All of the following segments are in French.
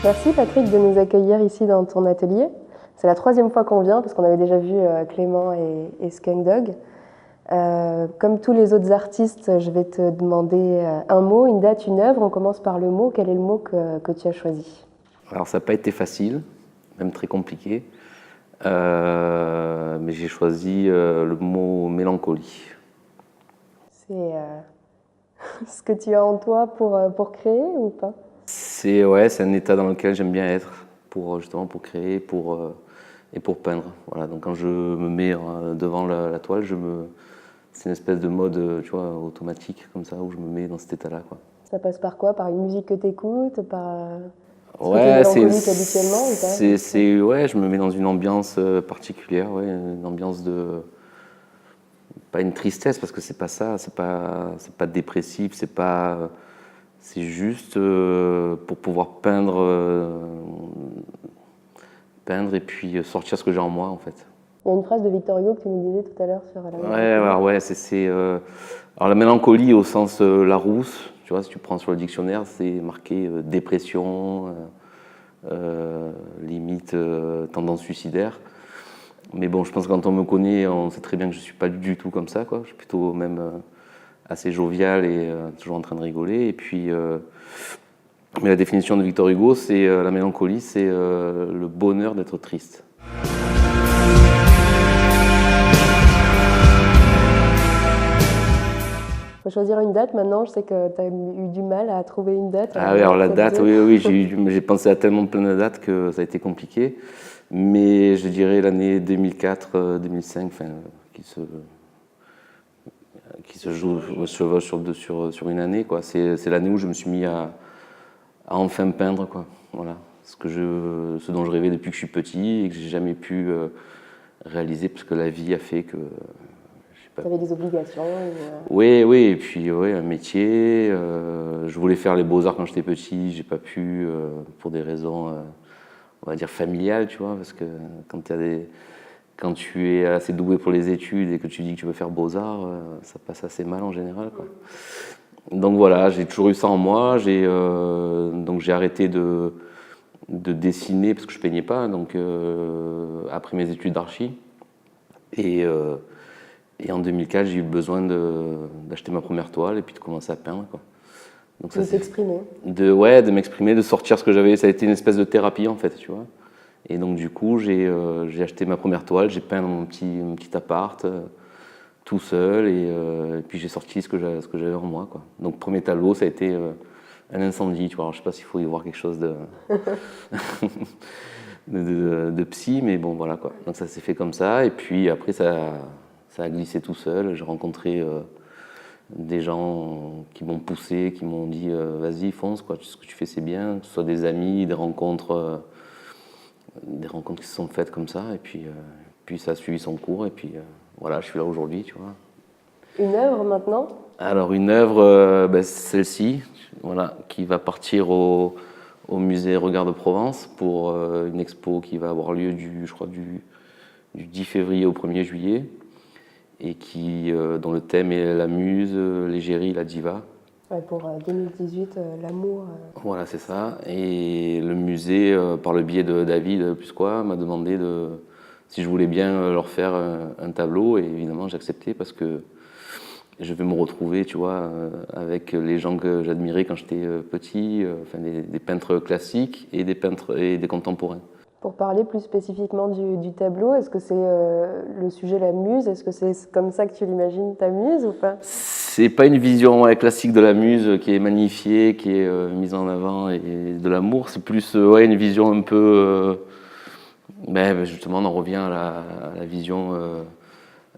Merci Patrick de nous accueillir ici dans ton atelier. C'est la 3e fois qu'on vient parce qu'on avait déjà vu Clément et Skunk Dog. Comme tous les autres artistes, je vais te demander un mot, une date, une œuvre. On commence par le mot. Quel est le mot que tu as choisi? Alors ça n'a pas été facile, même très compliqué, mais j'ai choisi le mot mélancolie. C'est ce que tu as en toi pour créer ou pas? C'est un état dans lequel j'aime bien être, justement pour créer et pour peindre. Voilà, donc quand je me mets devant la toile, c'est une espèce de mode tu vois, automatique comme ça, où je me mets dans cet état-là, quoi. Ça passe par quoi? Par une musique que tu écoutes? Par... Ouais, mélancolique habituellement ou pas? ouais, je me mets dans une ambiance particulière, ouais, une ambiance de... Pas une tristesse, parce que c'est pas ça, c'est pas dépressif, c'est juste pour pouvoir peindre et puis sortir ce que j'ai en moi, en fait. Il y a une phrase de Victor Hugo que tu nous disais tout à l'heure sur la mélancolie. Ouais, alors ouais, alors la mélancolie au sens Larousse, tu vois, si tu prends sur le dictionnaire, c'est marqué dépression, limite tendance suicidaire. Mais bon, je pense que quand on me connaît, on sait très bien que je suis pas du tout comme ça, quoi. Je suis plutôt même assez jovial et toujours en train de rigoler. Et puis, mais la définition de Victor Hugo, c'est la mélancolie, c'est le bonheur d'être triste. Il faut choisir une date maintenant. Je sais que tu as eu du mal à trouver une date. Ah oui, alors la date, oui, j'ai pensé à tellement plein de dates que ça a été compliqué. Mais je dirais l'année 2004-2005, enfin, qui se joue sur une année, quoi. C'est l'année où je me suis mis à enfin peindre, quoi. Voilà, ce dont je rêvais depuis que je suis petit et que j'ai jamais pu réaliser parce que la vie a fait que... Tu avais des obligations Oui, et puis ouais, un métier. Je voulais faire les beaux-arts quand j'étais petit, j'ai pas pu pour des raisons, on va dire familiales, tu vois, parce que quand tu es assez doué pour les études et que tu dis que tu veux faire beaux-arts, ça passe assez mal en général, quoi. Donc voilà, j'ai toujours eu ça en moi. Donc j'ai arrêté de dessiner parce que je peignais pas. Donc après mes études d'archi et en 2004, j'ai eu besoin d'acheter ma première toile et puis de commencer à peindre, quoi. Donc de t'exprimer. De m'exprimer, de sortir ce que j'avais. Ça a été une espèce de thérapie, en fait, tu vois. Et donc du coup, j'ai acheté ma première toile, j'ai peint dans mon petit appart, tout seul, et puis j'ai sorti ce que j'avais en moi, quoi. Donc premier tableau, ça a été un incendie, tu vois. Alors, je sais pas s'il faut y voir quelque chose de... de psy, mais bon, voilà, quoi. Donc ça s'est fait comme ça, et puis après, ça a glissé tout seul. J'ai rencontré des gens qui m'ont poussé, qui m'ont dit vas-y, fonce, quoi, ce que tu fais c'est bien, que ce soit des amis, des rencontres qui se sont faites comme ça, et puis ça a suivi son cours, et puis voilà, je suis là aujourd'hui, tu vois. Une œuvre maintenant? Alors une œuvre, celle-ci, voilà, qui va partir au musée Regard de Provence pour une expo qui va avoir lieu je crois du 10 février au 1er juillet. Et dont le thème est la muse, l'égérie, la diva. Ouais, pour 2018, l'amour. Voilà, c'est ça. Et le musée, par le biais de David Pusquois, m'a demandé si je voulais bien leur faire un tableau. Et évidemment, j'ai accepté parce que je vais me retrouver, tu vois, avec les gens que j'admirais quand j'étais petit, enfin, des peintres classiques et des contemporains. Pour parler plus spécifiquement du tableau, est-ce que c'est le sujet la muse? Est-ce que c'est comme ça que tu l'imagines, ta muse, ou pas? C'est pas une vision classique de la muse qui est magnifiée, qui est mise en avant et de l'amour. C'est plus une vision un peu... justement, on en revient à la vision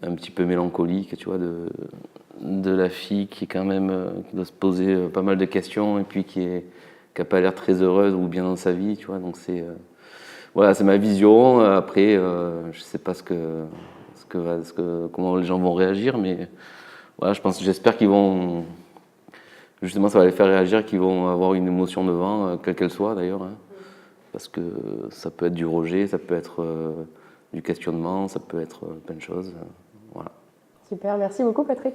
un petit peu mélancolique, tu vois, de la fille qui est quand même qui doit se poser pas mal de questions et puis qui a pas l'air très heureuse ou bien dans sa vie, tu vois. Donc voilà, c'est ma vision. Après, je sais pas comment les gens vont réagir, mais voilà, j'espère qu'ils vont, justement, ça va les faire réagir, qu'ils vont avoir une émotion devant, quelle qu'elle soit d'ailleurs, hein, parce que ça peut être du rejet, ça peut être du questionnement, ça peut être plein de choses. Voilà. Super, merci beaucoup Patrick.